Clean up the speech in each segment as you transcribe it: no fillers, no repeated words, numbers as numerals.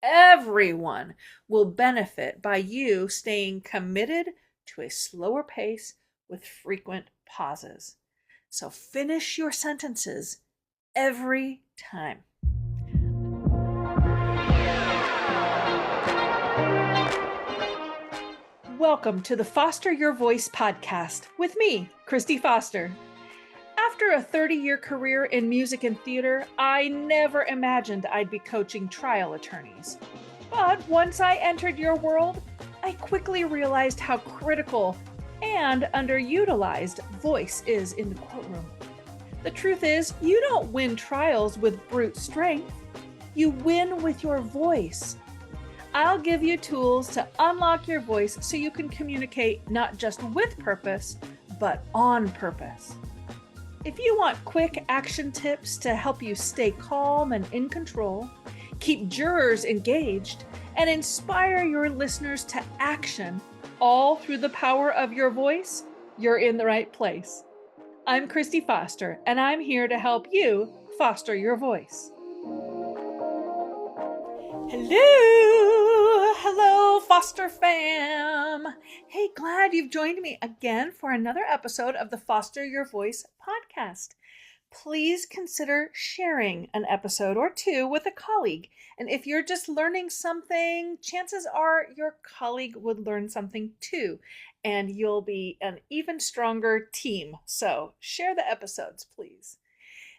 everyone will benefit by you staying committed to a slower pace with frequent pauses. So finish your sentences every time. Welcome to the Foster Your Voice podcast with me, Kristi Foster. After a 30-year career in music and theater, I never imagined I'd be coaching trial attorneys. But once I entered your world, I quickly realized how critical and underutilized voice is in the courtroom. The truth is, you don't win trials with brute strength. You win with your voice. I'll give you tools to unlock your voice so you can communicate not just with purpose, but on purpose. If you want quick action tips to help you stay calm and in control, keep jurors engaged, and inspire your listeners to action, all through the power of your voice, you're in the right place. I'm Kristi Foster, and I'm here to help you foster your voice. Hello, Foster fam. Hey, glad you've joined me again for another episode of the Foster Your Voice podcast. Please consider sharing an episode or two with a colleague. And if you're just learning something, chances are your colleague would learn something too, and you'll be an even stronger team. So share the episodes, please.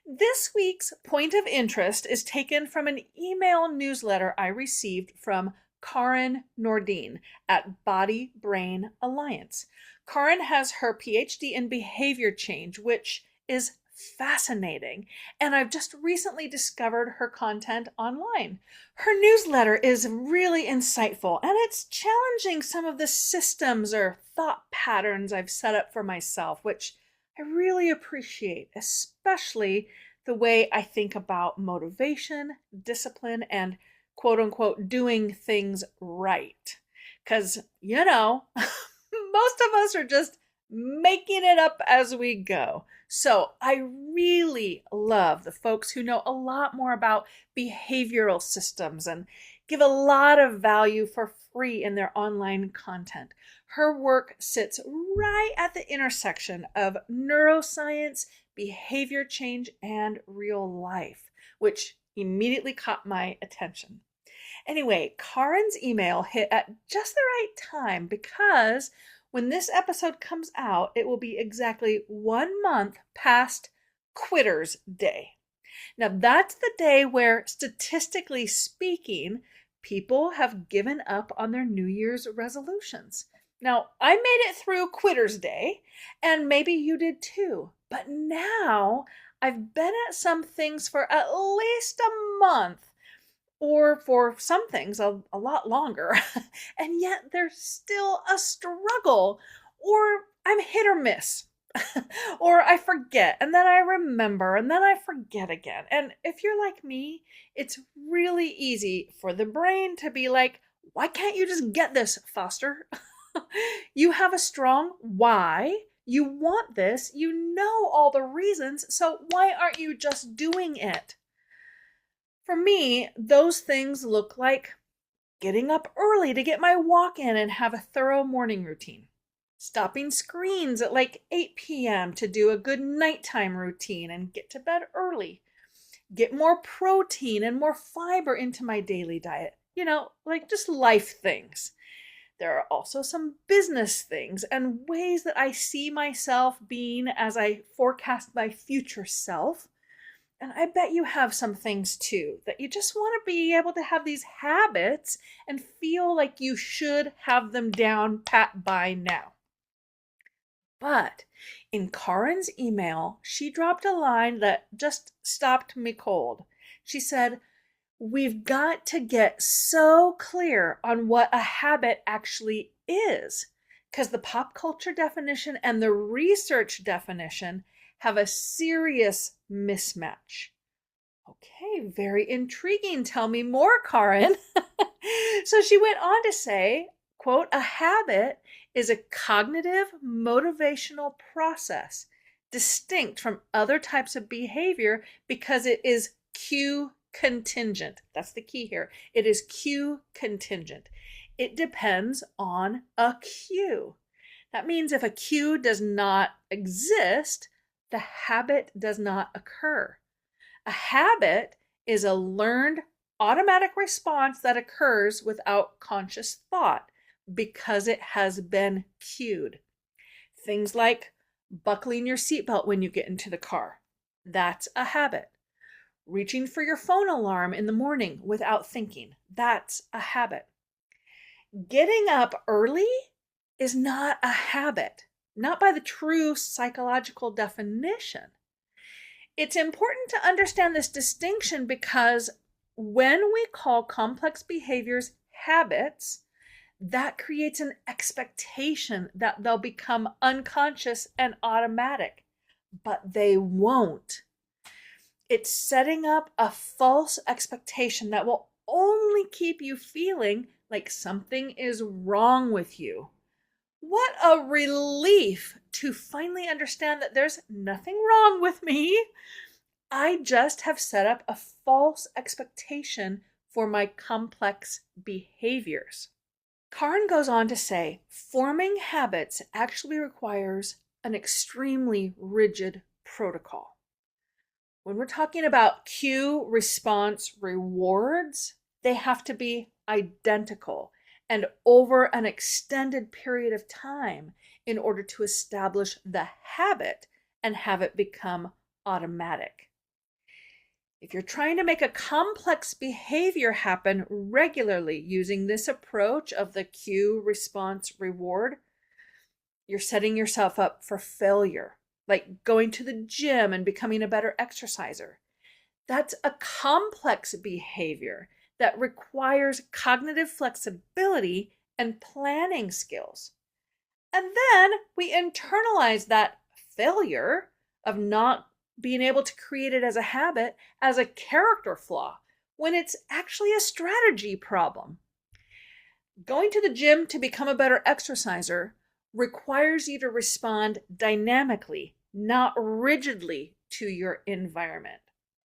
This week's point of interest is taken from an email newsletter I received from Karin Nordin at Body Brain Alliance. Karin has her PhD in behavior change, which is fascinating, and I've just recently discovered her content online. Her newsletter is really insightful, and it's challenging some of the systems or thought patterns I've set up for myself, which I really appreciate, especially the way I think about motivation, discipline, and quote unquote doing things right. Because, most of us are just making it up as we go. So I really love the folks who know a lot more about behavioral systems and give a lot of value for free in their online content. Her work sits right at the intersection of neuroscience, behavior change, and real life, which immediately caught my attention. Anyway, Karin's email hit at just the right time because when this episode comes out, it will be exactly 1 month past Quitter's Day. Now, that's the day where, statistically speaking, people have given up on their New Year's resolutions. Now, I made it through Quitter's Day, and maybe you did too. But now I've been at some things for at least a month, or for some things a lot longer, and yet there's still a struggle, or I'm hit or miss, or I forget, and then I remember, and then I forget again. And if you're like me, it's really easy for the brain to be like, why can't you just get this, Foster? You have a strong why. You want this. You know all the reasons. So why aren't you just doing it? For me, those things look like getting up early to get my walk in and have a thorough morning routine. Stopping screens at like 8 p.m. to do a good nighttime routine and get to bed early. Get more protein and more fiber into my daily diet. Like just life things. There are also some business things and ways that I see myself being as I forecast my future self. And I bet you have some things too, that you just want to be able to have these habits and feel like you should have them down pat by now. But in Karin's email, she dropped a line that just stopped me cold. She said, we've got to get so clear on what a habit actually is, because the pop culture definition and the research definition have a serious mismatch. Okay, very intriguing. Tell me more, Karin. So she went on to say, quote, a habit is a cognitive motivational process distinct from other types of behavior because it is cue contingent. That's the key here. It is cue contingent. It depends on a cue. That means if a cue does not exist, the habit does not occur. A habit is a learned automatic response that occurs without conscious thought because it has been cued. Things like buckling your seatbelt when you get into the car. That's a habit. Reaching for your phone alarm in the morning without thinking. That's a habit. Getting up early is not a habit, not by the true psychological definition. It's important to understand this distinction because when we call complex behaviors habits, that creates an expectation that they'll become unconscious and automatic, but they won't. It's setting up a false expectation that will only keep you feeling like something is wrong with you. What a relief to finally understand that there's nothing wrong with me. I just have set up a false expectation for my complex behaviors. Karin goes on to say, forming habits actually requires an extremely rigid protocol. When we're talking about cue, response, rewards, they have to be identical and over an extended period of time in order to establish the habit and have it become automatic. If you're trying to make a complex behavior happen regularly using this approach of the cue, response, reward, you're setting yourself up for failure, like going to the gym and becoming a better exerciser. That's a complex behavior that requires cognitive flexibility and planning skills. And then we internalize that failure of not being able to create it as a habit as a character flaw when it's actually a strategy problem. Going to the gym to become a better exerciser requires you to respond dynamically, not rigidly to your environment.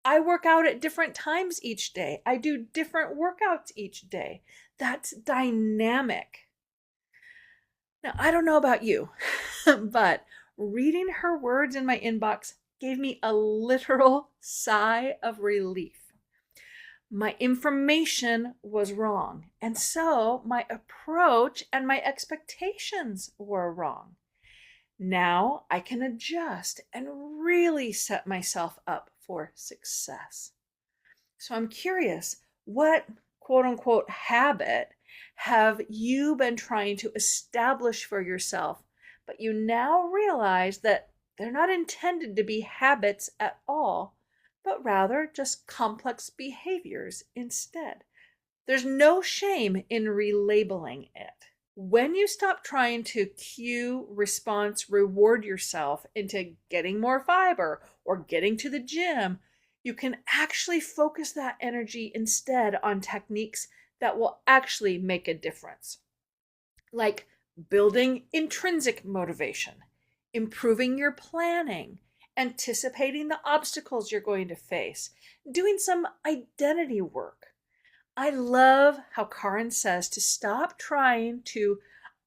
I work out at different times each day. I do different workouts each day. That's dynamic. Now, I don't know about you, but reading her words in my inbox gave me a literal sigh of relief. My information was wrong, and so my approach and my expectations were wrong. Now I can adjust and really set myself up for success. So I'm curious, what quote-unquote habit have you been trying to establish for yourself, but you now realize that they're not intended to be habits at all, but rather just complex behaviors instead? There's no shame in relabeling it. When you stop trying to cue, response, reward yourself into getting more fiber or getting to the gym, you can actually focus that energy instead on techniques that will actually make a difference. Like building intrinsic motivation, improving your planning, anticipating the obstacles you're going to face, doing some identity work. I love how Karin says to stop trying to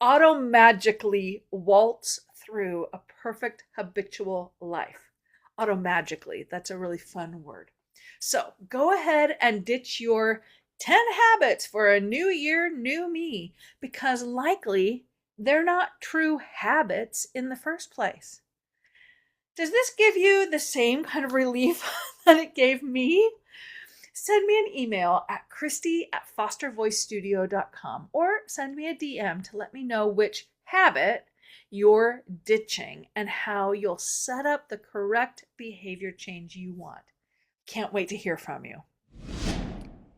automagically waltz through a perfect habitual life. Automagically, that's a really fun word. So go ahead and ditch your 10 habits for a new year, new me, because likely they're not true habits in the first place. Does this give you the same kind of relief that it gave me? Send me an email at Kristi@fostervoicestudio.com or send me a DM to let me know which habit you're ditching and how you'll set up the correct behavior change you want. Can't wait to hear from you.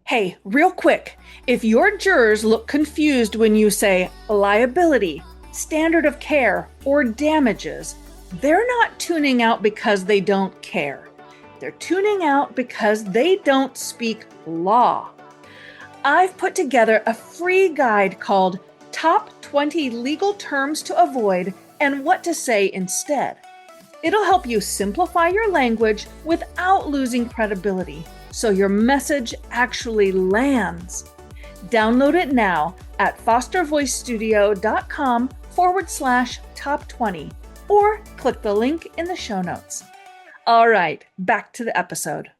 Hey, real quick, if your jurors look confused when you say liability, standard of care, or damages, they're not tuning out because they don't care. They're tuning out because they don't speak law. I've put together a free guide called Top 20 Legal Terms to Avoid and What to Say Instead. It'll help you simplify your language without losing credibility so your message actually lands. Download it now at fostervoicestudio.com/top20 or click the link in the show notes. All right, back to the episode.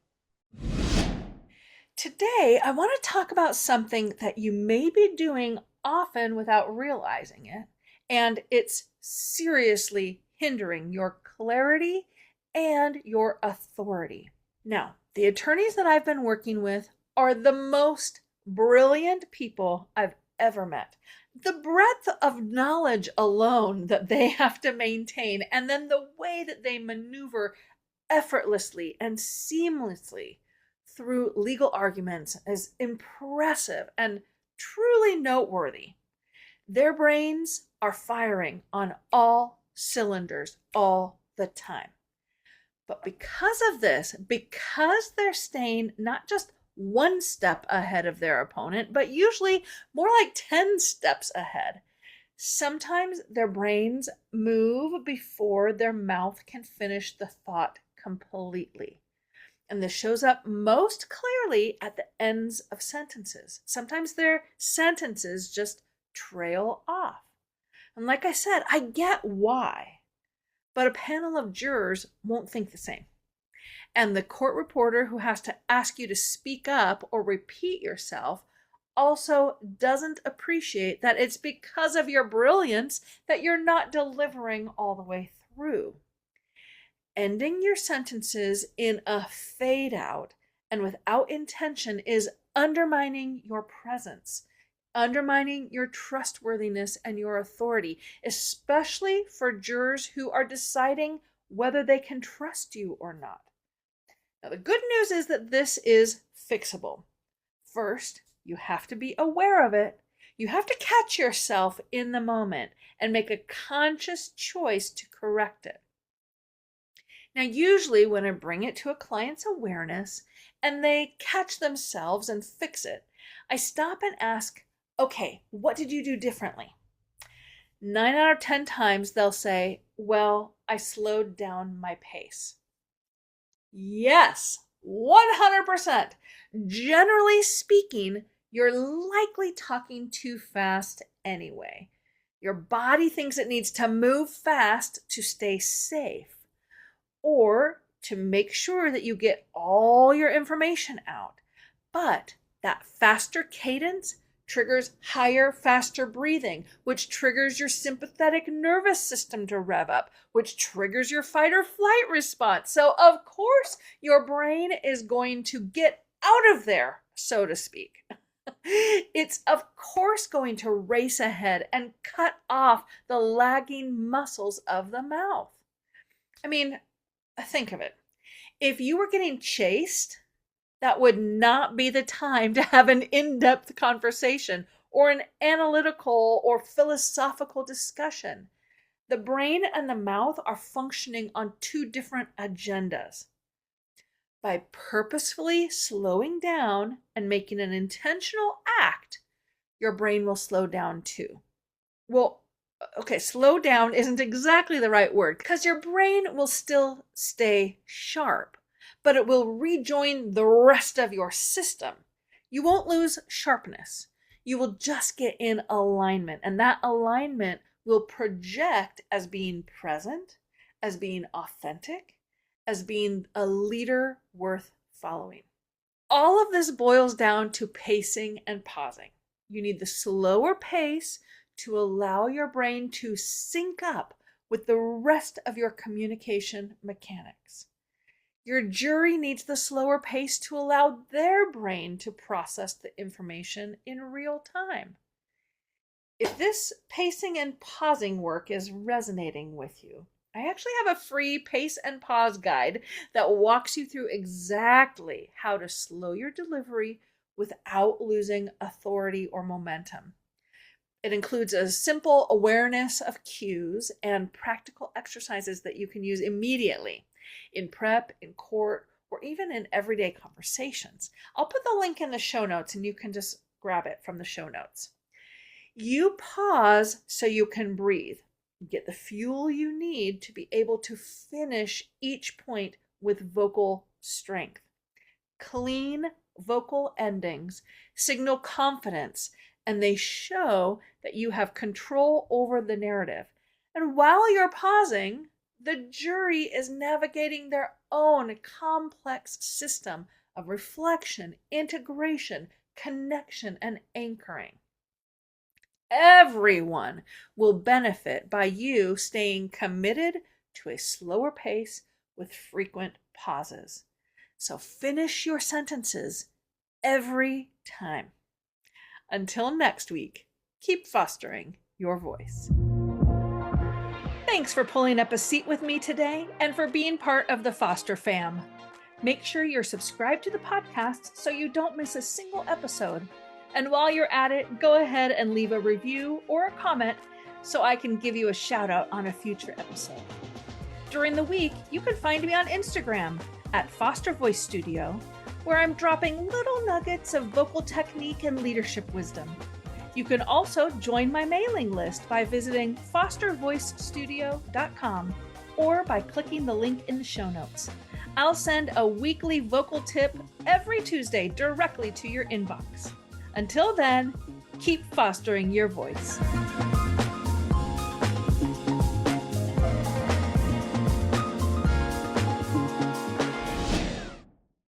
Today, I want to talk about something that you may be doing often without realizing it, and it's seriously hindering your clarity and your authority. Now, the attorneys that I've been working with are the most brilliant people I've ever met. The breadth of knowledge alone that they have to maintain, and then the way that they maneuver effortlessly and seamlessly through legal arguments is impressive and truly noteworthy. Their brains are firing on all cylinders all the time. But because of this, because they're staying not just one step ahead of their opponent, but usually more like 10 steps ahead, sometimes their brains move before their mouth can finish the thought completely. And this shows up most clearly at the ends of sentences. Sometimes their sentences just trail off. And like I said, I get why, but a panel of jurors won't think the same. And the court reporter who has to ask you to speak up or repeat yourself also doesn't appreciate that it's because of your brilliance that you're not delivering all the way through. Ending your sentences in a fade out and without intention is undermining your presence, undermining your trustworthiness and your authority, especially for jurors who are deciding whether they can trust you or not. Now, the good news is that this is fixable. First, you have to be aware of it. You have to catch yourself in the moment and make a conscious choice to correct it. Now, usually when I bring it to a client's awareness and they catch themselves and fix it, I stop and ask, okay, what did you do differently? 9 out of 10 times they'll say, well, I slowed down my pace. Yes, 100%. Generally speaking, you're likely talking too fast anyway. Your body thinks it needs to move fast to stay safe, or to make sure that you get all your information out. But that faster cadence triggers higher, faster breathing, which triggers your sympathetic nervous system to rev up, which triggers your fight or flight response. So of course, your brain is going to get out of there, so to speak. It's of course going to race ahead and cut off the lagging muscles of the mouth. I mean, think of it. If you were getting chased, that would not be the time to have an in-depth conversation or an analytical or philosophical discussion. The brain and the mouth are functioning on two different agendas. By purposefully slowing down and making an intentional act, your brain will slow down too. Well, okay, slow down isn't exactly the right word because your brain will still stay sharp, but it will rejoin the rest of your system. You won't lose sharpness. You will just get in alignment, and that alignment will project as being present, as being authentic, as being a leader worth following. All of this boils down to pacing and pausing. You need the slower pace to allow your brain to sync up with the rest of your communication mechanics. Your jury needs the slower pace to allow their brain to process the information in real time. If this pacing and pausing work is resonating with you, I actually have a free pace and pause guide that walks you through exactly how to slow your delivery without losing authority or momentum. It includes a simple awareness of cues and practical exercises that you can use immediately in prep, in court, or even in everyday conversations. I'll put the link in the show notes and you can just grab it from the show notes. You pause so you can breathe. Get the fuel you need to be able to finish each point with vocal strength. Clean vocal endings signal confidence, and they show that you have control over the narrative. And while you're pausing, the jury is navigating their own complex system of reflection, integration, connection, and anchoring. Everyone will benefit by you staying committed to a slower pace with frequent pauses. So finish your sentences every time. Until next week, keep fostering your voice. Thanks for pulling up a seat with me today and for being part of the Foster fam. Make sure you're subscribed to the podcast so you don't miss a single episode. And while you're at it, go ahead and leave a review or a comment so I can give you a shout out on a future episode. During the week, you can find me on Instagram at Foster Voice Studio, where I'm dropping little nuggets of vocal technique and leadership wisdom. You can also join my mailing list by visiting fostervoicestudio.com or by clicking the link in the show notes. I'll send a weekly vocal tip every Tuesday directly to your inbox. Until then, keep fostering your voice.